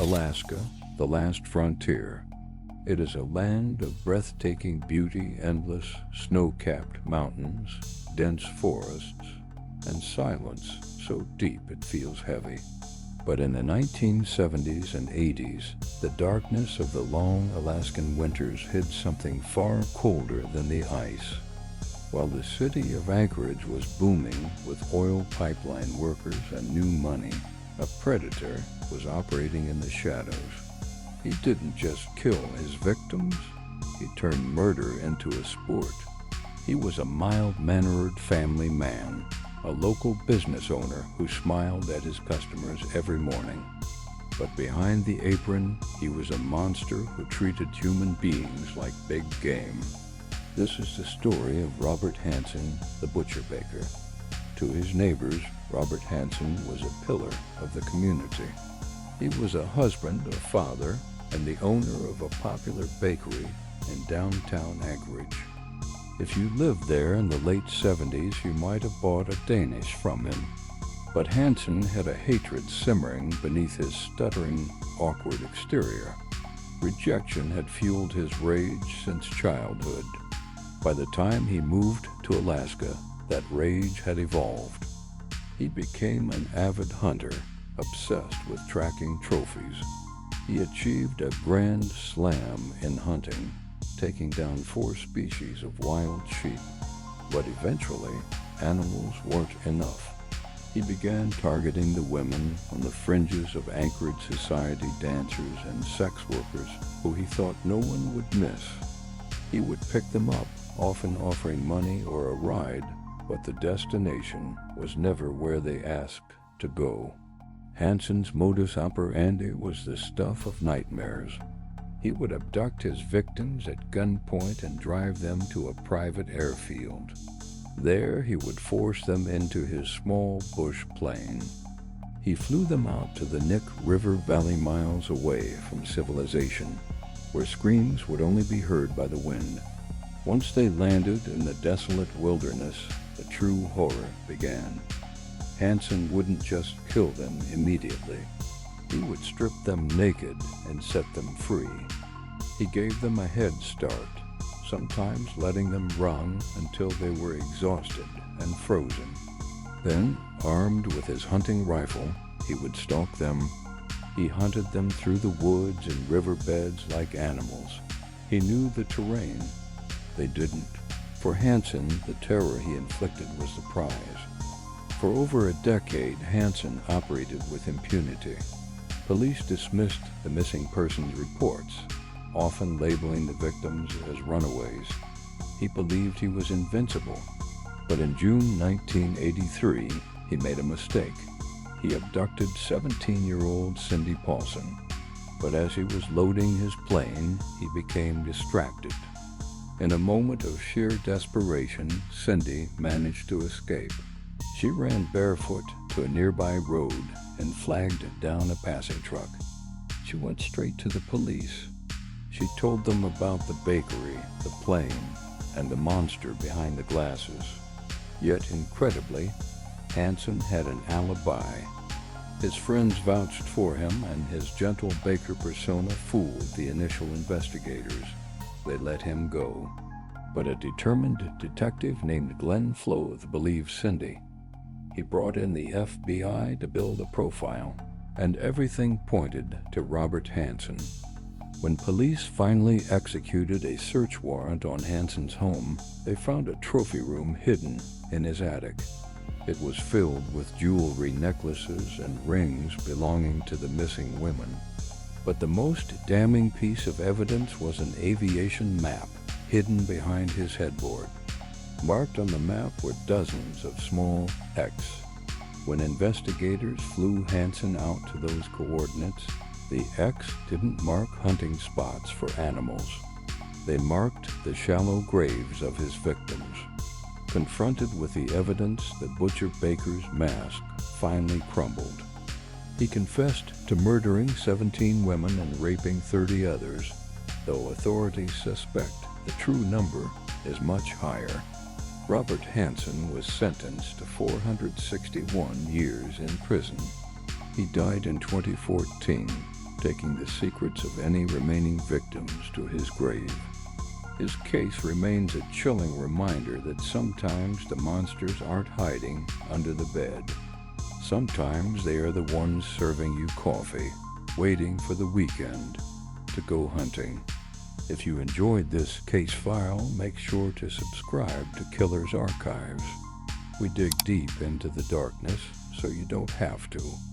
Alaska, the last frontier. It is a land of breathtaking beauty, endless snow-capped mountains, dense forests, and silence so deep it feels heavy. But in the 1970s and 80s, the darkness of the long Alaskan winters hid something far colder than the ice. While the city of Anchorage was booming with oil pipeline workers and new money, a predator was operating in the shadows. He didn't just kill his victims, he turned murder into a sport. He was a mild-mannered family man, a local business owner who smiled at his customers every morning. But behind the apron, he was a monster who treated human beings like big game. This is the story of Robert Hansen, the butcher baker. To his neighbors, Robert Hansen was a pillar of the community. He was a husband, a father, and the owner of a popular bakery in downtown Anchorage. If you lived there in the late 70s, you might have bought a Danish from him. But Hansen had a hatred simmering beneath his stuttering, awkward exterior. Rejection had fueled his rage since childhood. By the time he moved to Alaska, that rage had evolved. He became an avid hunter, obsessed with tracking trophies. He achieved a grand slam in hunting, taking down 4 species of wild sheep. But eventually, animals weren't enough. He began targeting the women on the fringes of Anchorage society, dancers and sex workers who he thought no one would miss. He would pick them up, often offering money or a ride, but the destination was never where they asked to go. Hansen's modus operandi was the stuff of nightmares. He would abduct his victims at gunpoint and drive them to a private airfield. There he would force them into his small bush plane. He flew them out to the Nick River Valley miles away from civilization, where screams would only be heard by the wind. Once they landed in the desolate wilderness, the true horror began. Hansen wouldn't just kill them immediately. He would strip them naked and set them free. He gave them a head start, sometimes letting them run until they were exhausted and frozen. Then, armed with his hunting rifle, he would stalk them. He hunted them through the woods and riverbeds like animals. He knew the terrain. They didn't. For Hansen, the terror he inflicted was the prize. For over a decade, Hansen operated with impunity. Police dismissed the missing persons reports, often labeling the victims as runaways. He believed he was invincible. But in June 1983, he made a mistake. He abducted 17-year-old Cindy Paulson. But as he was loading his plane, he became distracted. In a moment of sheer desperation, Cindy managed to escape. She ran barefoot to a nearby road and flagged down a passing truck. She went straight to the police. She told them about the bakery, the plane, and the monster behind the glasses. Yet, incredibly, Hansen had an alibi. His friends vouched for him, and his gentle baker persona fooled the initial investigators. They let him go. But a determined detective named Glenn Flothe believed Cindy. He brought in the FBI to build a profile, and everything pointed to Robert Hansen. When police finally executed a search warrant on Hansen's home, they found a trophy room hidden in his attic. It was filled with jewelry, necklaces, and rings belonging to the missing women. But the most damning piece of evidence was an aviation map hidden behind his headboard. Marked on the map were dozens of small X. When investigators flew Hansen out to those coordinates, the X didn't mark hunting spots for animals. They marked the shallow graves of his victims. Confronted with the evidence, the butcher baker's mask finally crumbled. He confessed to murdering 17 women and raping 30 others, though authorities suspect the true number is much higher. Robert Hansen was sentenced to 461 years in prison. He died in 2014, taking the secrets of any remaining victims to his grave. His case remains a chilling reminder that sometimes the monsters aren't hiding under the bed. Sometimes they are the ones serving you coffee, waiting for the weekend to go hunting. If you enjoyed this case file, make sure to subscribe to Killer's Archives. We dig deep into the darkness so you don't have to.